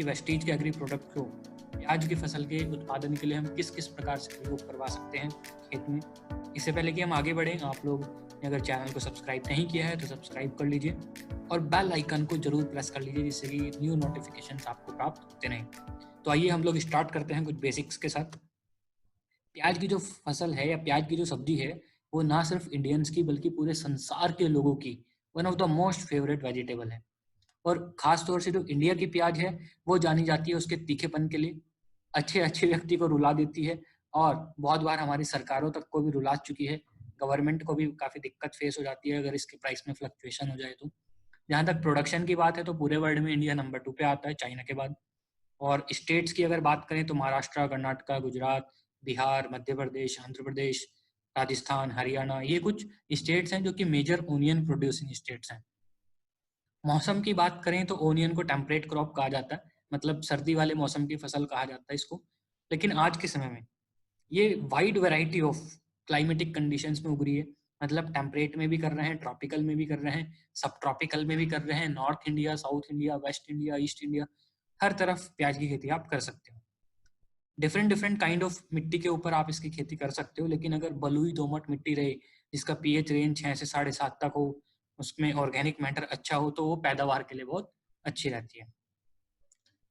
Vestige के agree product को प्याज की फसल के उत्पादन के लिए हम किस किस प्रकार से प्रयोग करवा सकते हैं खेत में। इससे पहले कि हम आगे बढ़ें, आप लोग ने अगर चैनल को सब्सक्राइब नहीं किया है तो सब्सक्राइब कर लीजिए और बेल आइकन को जरूर प्रेस कर लीजिए, जिससे कि न्यू नोटिफिकेशंस आपको प्राप्त होते रहें। तो आइए हम लोग स्टार्ट करते हैं कुछ बेसिक्स के साथ। प्याज की जो फसल है या प्याज की जो सब्जी है, वो ना सिर्फ इंडियंस की बल्कि पूरे संसार के लोगों की one of the most favourite vegetable है। और खास तौर से जो इंडिया की प्याज है वो जानी जाती है उसके तीखेपन के लिए, अच्छे अच्छे व्यक्ति को रुला देती है और बहुत बार हमारी सरकारों तक को भी रुला चुकी है। गवर्नमेंट को भी काफ़ी दिक्कत फेस हो जाती है अगर इसके प्राइस में फ्लक्चुएशन हो जाए तो। जहाँ तक प्रोडक्शन की बात है तो पूरे वर्ल्ड में इंडिया नंबर 2 पे आता है चाइना के बाद। और स्टेट्स की अगर बात करें तो महाराष्ट्र, कर्नाटका, गुजरात, बिहार, मध्य प्रदेश, आंध्र प्रदेश, राजस्थान, हरियाणा, ये कुछ स्टेट्स हैं जो कि मेजर ओनियन प्रोड्यूसिंग स्टेट्स हैं। मौसम की बात करें तो ओनियन को टेम्परेट क्रॉप कहा जाता है, मतलब सर्दी वाले मौसम की फसल कहा जाता है इसको। लेकिन आज के समय में ये wide variety of climatic conditions में उग रही है, मतलब टेम्परेट में भी कर रहे हैं, ट्रॉपिकल में भी कर रहे हैं, सब ट्रॉपिकल में भी कर रहे हैं, north India, south India, west India, east India, हर तरफ प्याज की खेती आप कर सकते हो। डिफरेंट डिफरेंट काइंड ऑफ मिट्टी के ऊपर आप इसकी खेती कर सकते हो, लेकिन अगर बलुई दोमट मिट्टी रहे जिसका पीएच रेंज 6 से 7.5 तक हो, उसमें ऑर्गेनिक मैटर अच्छा हो, तो वो पैदावार के लिए बहुत अच्छी रहती है।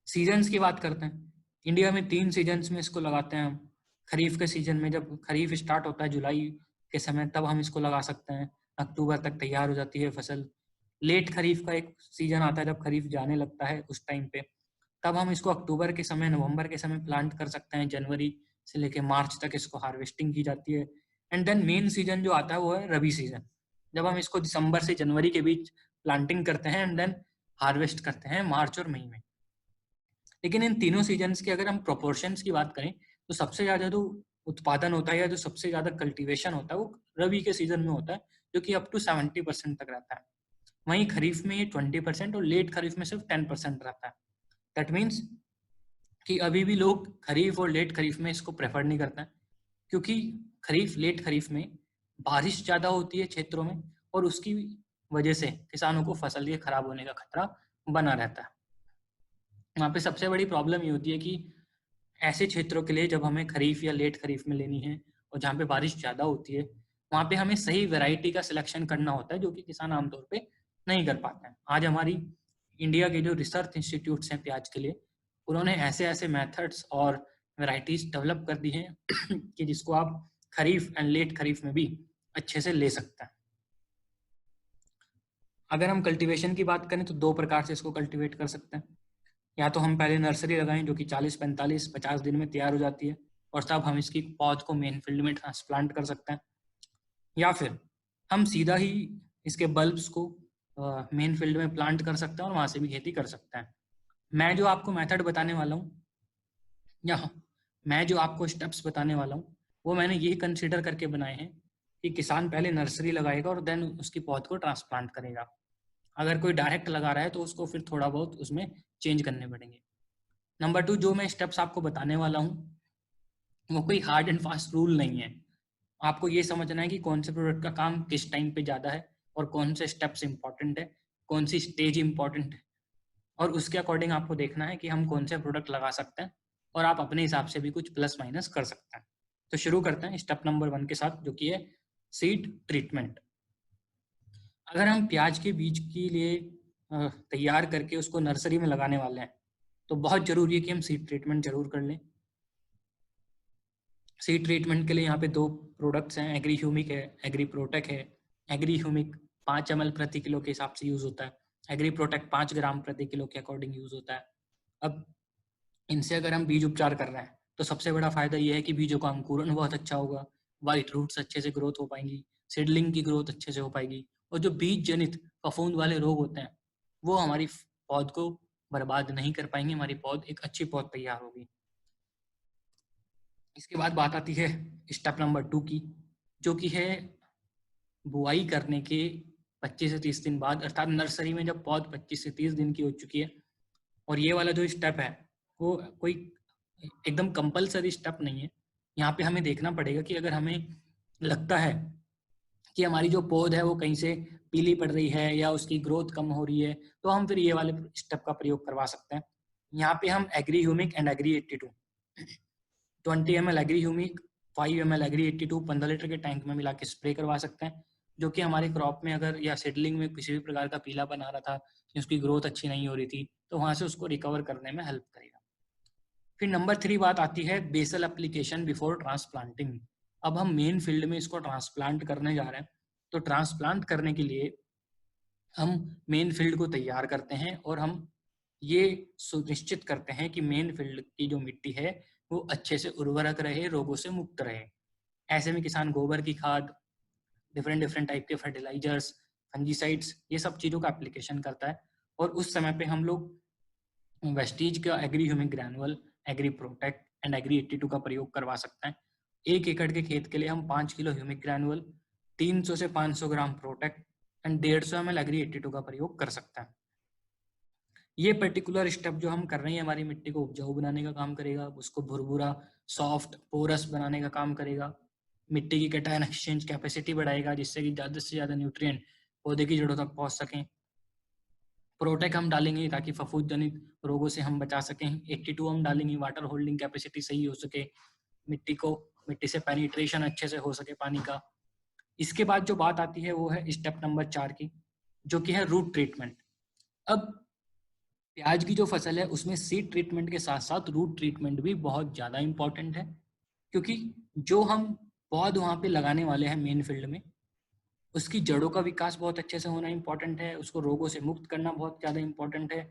सीजन्स की बात करते हैं। इंडिया में 3 सीजन्स में इसको लगाते हैं हम। खरीफ के सीजन में जब खरीफ स्टार्ट होता है जुलाई के समय, तब हम इसको लगा सकते हैं, अक्टूबर तक तैयार हो जाती है फसल। लेट खरीफ का एक सीजन आता है जब खरीफ जाने लगता है उस टाइम पे, तब हम इसको अक्टूबर के समय, नवंबर के समय प्लांट कर सकते हैं। जनवरी से लेके मार्च तक इसको हार्वेस्टिंग की जाती है। एंड देन मेन सीजन जो आता है वो है रबी सीजन, जब हम इसको दिसंबर से जनवरी के बीच प्लांटिंग करते हैं एंड देन हार्वेस्ट करते हैं मार्च और मई में। लेकिन इन तीनों सीजन्स की अगर हम प्रोपोर्शंस की बात करें तो सबसे ज़्यादा जो उत्पादन होता है या जो सबसे ज़्यादा कल्टीवेशन होता है वो रबी के सीजन में होता है, जो कि अप टू 70% तक रहता है। वहीं खरीफ में ये 20% और लेट खरीफ में सिर्फ 10% रहता है। दैट मीन्स कि अभी भी लोग खरीफ और लेट खरीफ में इसको प्रेफर नहीं करते हैं, क्योंकि खरीफ लेट खरीफ में बारिश ज़्यादा होती है क्षेत्रों में और उसकी वजह से किसानों को फसल के खराब होने का खतरा बना रहता है। वहाँ पे सबसे बड़ी प्रॉब्लम ये होती है कि ऐसे क्षेत्रों के लिए जब हमें खरीफ या लेट खरीफ में लेनी है और जहाँ पे बारिश ज़्यादा होती है, वहाँ पे हमें सही वैरायटी का सिलेक्शन करना होता है, जो कि किसान आमतौर पे नहीं कर पाते हैं। आज हमारी इंडिया के जो रिसर्च इंस्टीट्यूट्स हैं प्याज के लिए, उन्होंने ऐसे ऐसे मेथड्स और वैरायटीज डेवलप कर दी हैं कि जिसको आप खरीफ एंड लेट खरीफ में भी अच्छे से ले सकते हैं। अगर हम कल्टीवेशन की बात करें तो 2 प्रकार से इसको कल्टीवेट कर सकते हैं। या तो हम पहले नर्सरी लगाएं जो कि 40, 45, 50 दिन में तैयार हो जाती है और तब हम इसकी पौध को मेन फील्ड में ट्रांसप्लांट कर सकते हैं, या फिर हम सीधा ही इसके बल्ब्स को मेन फील्ड में प्लांट कर सकते हैं और वहाँ से भी खेती कर सकते हैं। मैं जो आपको मेथड बताने वाला हूँ या मैं जो आपको स्टेप्स बताने वाला हूँ वो मैंने यही कंसिडर करके बनाए हैं कि किसान पहले नर्सरी लगाएगा और देन उसकी पौध को ट्रांसप्लांट करेगा। अगर कोई डायरेक्ट लगा रहा है तो उसको फिर थोड़ा बहुत उसमें चेंज करने पड़ेंगे। नंबर 2, जो मैं स्टेप्स आपको बताने वाला हूँ वो कोई हार्ड एंड फास्ट रूल नहीं है। आपको ये समझना है कि कौन से प्रोडक्ट का काम किस टाइम पे ज़्यादा है और कौन से स्टेप्स इंपॉर्टेंट है, कौन सी स्टेज इंपॉर्टेंट है, और उसके अकॉर्डिंग आपको देखना है कि हम कौन से प्रोडक्ट लगा सकते हैं और आप अपने हिसाब से भी कुछ प्लस माइनस कर सकते हैं। तो शुरू करते हैं स्टेप नंबर 1 के साथ, जो कि है सीड ट्रीटमेंट। अगर हम प्याज के बीज के लिए तैयार करके उसको नर्सरी में लगाने वाले हैं तो बहुत ज़रूरी है कि हम सीड ट्रीटमेंट जरूर कर लें। सीड ट्रीटमेंट के लिए यहाँ पे 2 प्रोडक्ट्स हैं, एग्री ह्यूमिक है, एग्री प्रोटेक है। एग्री ह्यूमिक 5 ml प्रति किलो के हिसाब से यूज़ होता है, एग्री प्रोटेक 5 ग्राम प्रति किलो के अकॉर्डिंग यूज़ होता है। अब इनसे अगर हम बीज उपचार कर रहे हैं तो सबसे बड़ा फायदा ये है कि बीजों का अंकुरण बहुत अच्छा होगा, वाइट रूट्स अच्छे से ग्रोथ हो पाएंगी, सीडलिंग की ग्रोथ अच्छे से हो पाएगी, और जो बीज जनित फफूंद वाले रोग होते हैं वो हमारी पौध को बर्बाद नहीं कर पाएंगे, हमारी पौध एक अच्छी पौध तैयार होगी। इसके बाद बात आती है स्टेप नंबर 2 की, जो कि है बुआई करने के 25 से 30 दिन बाद, अर्थात नर्सरी में जब पौध 25 से 30 दिन की हो चुकी है। और ये वाला जो स्टेप है वो कोई एकदम कंपलसरी स्टेप नहीं है। यहाँ पे हमें देखना पड़ेगा कि अगर हमें लगता है कि हमारी जो पौध है वो कहीं से पीली पड़ रही है या उसकी ग्रोथ कम हो रही है, तो हम फिर ये वाले स्टेप का प्रयोग करवा सकते हैं। यहाँ पे हम Agri Humic and agree 82 20 ml Agri Humic 5 ml Agri 82 15 litre के टैंक में मिला के स्प्रे करवा सकते हैं, जो कि हमारे क्रॉप में अगर या सीडलिंग में किसी भी प्रकार का पीलापन आ रहा था, उसकी ग्रोथ अच्छी नहीं हो रही थी, तो वहां से उसको रिकवर करने में हेल्प करेगा। फिर नंबर 3 बात आती है बेसल एप्लीकेशन बिफोर ट्रांसप्लांटिंग। अब हम मेन फील्ड में इसको ट्रांसप्लांट करने जा रहे हैं, तो ट्रांसप्लांट करने के लिए हम मेन फील्ड को तैयार करते हैं और हम ये सुनिश्चित करते हैं कि मेन फील्ड की जो मिट्टी है वो अच्छे से उर्वरक रहे, रोगों से मुक्त रहे। ऐसे में किसान गोबर की खाद, डिफरेंट डिफरेंट टाइप के फर्टिलाइजर्स, फंजीसाइड्स, ये सब चीज़ों का एप्लीकेशन करता है। और उस समय पे हम लोग वेस्टीज का agri humic granule, agri protect and agree 82 का प्रयोग करवा सकते हैं। 1 एकड़ के खेत के लिए हम 5 किलो ह्यूमिक ग्रैनुअल, 300 से 500 ग्राम प्रोटेक्ट एंड 150 ml एग्री 82 का प्रयोग कर सकते हैं। ये पर्टिकुलर स्टेप जो हम कर रहे हैं हमारी मिट्टी को उपजाऊ बनाने का काम करेगा, उसको भुरभुरा, सॉफ्ट, पोरस बनाने का काम करेगा, मिट्टी की कैटायन एक्सचेंज कैपेसिटी बढ़ाएगा, जिससे कि ज़्यादा से ज़्यादा न्यूट्रिएंट पौधे की जड़ों तक पहुंच सकें। प्रोटेक्ट हम डालेंगे ताकि फफूंद जनित रोगों से हम बचा सकें। 82 हम डालेंगे, वाटर होल्डिंग कैपेसिटी सही हो सके, मिट्टी से पेनिट्रेशन अच्छे से हो सके पानी का। इसके बाद जो बात आती है वो है स्टेप नंबर 4 की, जो कि है रूट ट्रीटमेंट। अब प्याज की जो फसल है उसमें सीड ट्रीटमेंट के साथ साथ रूट ट्रीटमेंट भी बहुत ज़्यादा इंपॉर्टेंट है, क्योंकि जो हम पौध वहाँ पे लगाने वाले हैं मेन फील्ड में, उसकी जड़ों का विकास बहुत अच्छे से होना इंपॉर्टेंट है, उसको रोगों से मुक्त करना बहुत ज़्यादा इंपॉर्टेंट है।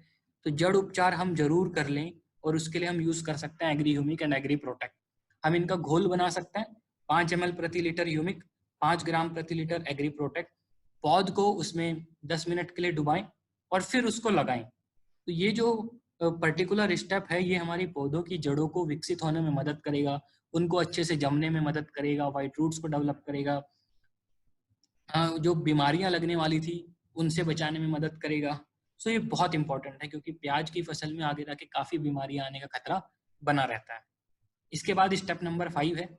तो जड़ उपचार हम जरूर कर लें, और उसके लिए हम यूज़ कर सकते हैं Agri Humic and Agri Protect. हम इनका घोल बना सकते हैं, 5 ml प्रति लीटर ह्यूमिक, 5 ग्राम प्रति लीटर एग्री प्रोटेक्ट। पौध को उसमें 10 मिनट के लिए डुबाएं और फिर उसको लगाएं। तो ये जो पर्टिकुलर स्टेप है ये हमारी पौधों की जड़ों को विकसित होने में मदद करेगा, उनको अच्छे से जमने में मदद करेगा, वाइट रूट्स को डेवलप करेगा, जो बीमारियां लगने वाली थी उनसे बचाने में मदद करेगा। सो ये बहुत इंपॉर्टेंट है, क्योंकि प्याज की फसल में आगे जाके काफ़ी बीमारियां आने का खतरा बना रहता है। इसके बाद स्टेप नंबर 5 है,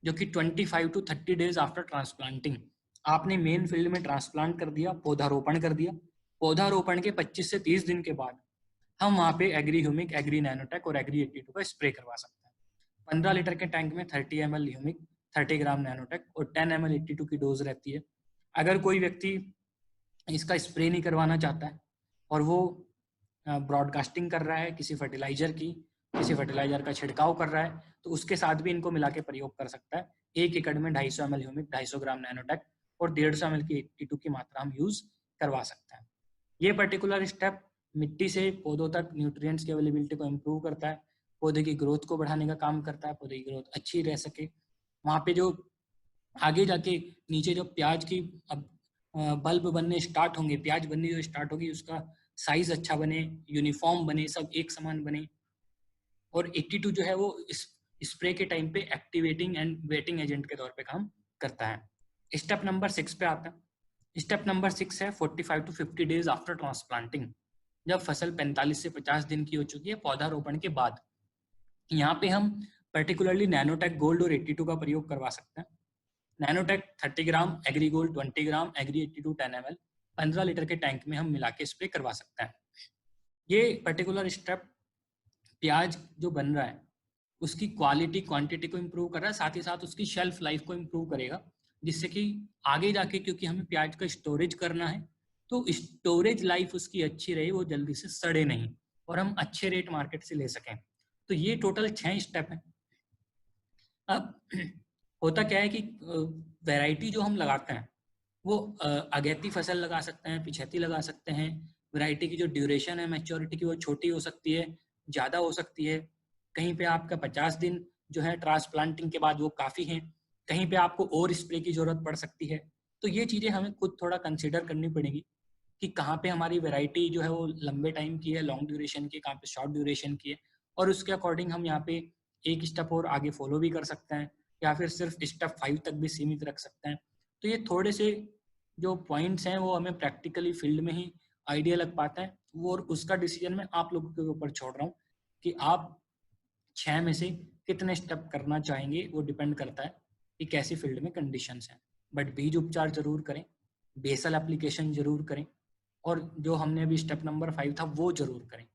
जो कि 25 to 30 डेज आफ्टर ट्रांसप्लांटिंग। आपने मेन फील्ड में ट्रांसप्लांट कर दिया, पौधारोपण कर दिया, पौधारोपण के 25 से 30 दिन के बाद हम वहाँ पे एग्री ह्यूमिक, एग्री नैनोटेक और एग्री 82 का स्प्रे करवा सकते हैं। 15 लीटर के टैंक में 30 ml ह्यूमिक, 30 ग्राम नैनोटेक और 10 ml 82 की डोज रहती है। अगर कोई व्यक्ति इसका स्प्रे नहीं करवाना चाहता है और वो ब्रॉडकास्टिंग कर रहा है किसी फर्टिलाइजर का छिड़काव कर रहा है, तो उसके साथ भी इनको मिला के प्रयोग कर सकता है। 1 एकड़ में 250 ml ह्यूमिक, 250 ग्राम नैनोटेक और 150 ml की 82 की मात्रा हम यूज करवा सकते हैं। ये पर्टिकुलर स्टेप मिट्टी से पौधों तक न्यूट्रिएंट्स की अवेलेबिलिटी को इम्प्रूव करता है, पौधे की ग्रोथ को बढ़ाने का काम करता है, पौधे की ग्रोथ अच्छी रह सके। वहाँ पे जो आगे जाके नीचे जो प्याज की अब बल्ब बनने स्टार्ट होंगे, प्याज बननी जो स्टार्ट होगी, उसका साइज अच्छा बने, यूनिफॉर्म बने, सब एक समान बने। और 82 जो है वो इस स्प्रे के टाइम पे एक्टिवेटिंग एंड वेटिंग एजेंट के तौर पे काम करता है। स्टेप नंबर 6 पे आता है। स्टेप नंबर 6 है 45 to 50 डेज आफ्टर ट्रांसप्लांटिंग। जब फसल 45 से 50 दिन की हो चुकी है पौधारोपण के बाद, यहाँ पे हम पर्टिकुलरली नैनोटेक गोल्ड और 82 का प्रयोग करवा सकते हैं। नैनोटेक 30 ग्राम, एग्री गोल्ड 20 ग्राम, एग्री 82 10 ml 15 लीटर के टैंक में हम मिला के स्प्रे करवा सकते हैं। ये पर्टिकुलर स्टेप प्याज जो बन रहा है उसकी क्वालिटी, क्वांटिटी को इम्प्रूव कर रहा है, साथ ही साथ उसकी शेल्फ लाइफ को इम्प्रूव करेगा, जिससे कि आगे जाके, क्योंकि हमें प्याज का स्टोरेज करना है, तो स्टोरेज लाइफ उसकी अच्छी रहे, वो जल्दी से सड़े नहीं और हम अच्छे रेट मार्केट से ले सकें। तो ये टोटल 6 स्टेप है। अब होता क्या है कि वैरायटी जो हम लगाते हैं वो अगैती फसल लगा सकते हैं, पिछैती लगा सकते हैं। वैरायटी की जो ड्यूरेशन है मैच्योरिटी की वो छोटी हो सकती है, ज़्यादा हो सकती है। कहीं पे आपका 50 दिन जो है ट्रांसप्लांटिंग के बाद वो काफ़ी है, कहीं पे आपको और स्प्रे की ज़रूरत पड़ सकती है। तो ये चीज़ें हमें खुद थोड़ा कंसिडर करनी पड़ेगी कि कहाँ पे हमारी वैरायटी जो है वो लंबे टाइम की है, लॉन्ग ड्यूरेशन की, कहाँ पे शॉर्ट ड्यूरेशन की है, और उसके अकॉर्डिंग हम यहाँ पे एक स्टेप और आगे फॉलो भी कर सकते हैं, या फिर सिर्फ स्टेप 5 तक भी सीमित रख सकते हैं। तो ये थोड़े से जो पॉइंट्स हैं वो हमें प्रैक्टिकली फील्ड में ही आइडिया लग पाता है, वो और उसका डिसीजन मैं आप लोगों के ऊपर छोड़ रहा हूँ कि आप 6 में से कितने स्टेप करना चाहेंगे। वो डिपेंड करता है कि कैसी फील्ड में कंडीशंस हैं। बट बीज उपचार जरूर करें, बेसल एप्लीकेशन जरूर करें, और जो हमने अभी स्टेप नंबर 5 था वो जरूर करें।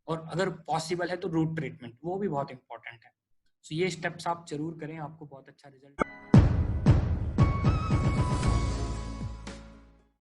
और अगर पॉसिबल है तो रूट ट्रीटमेंट, वो भी बहुत इंपॉर्टेंट है। सो ये स्टेप्स आप जरूर करें, आपको बहुत अच्छा रिजल्ट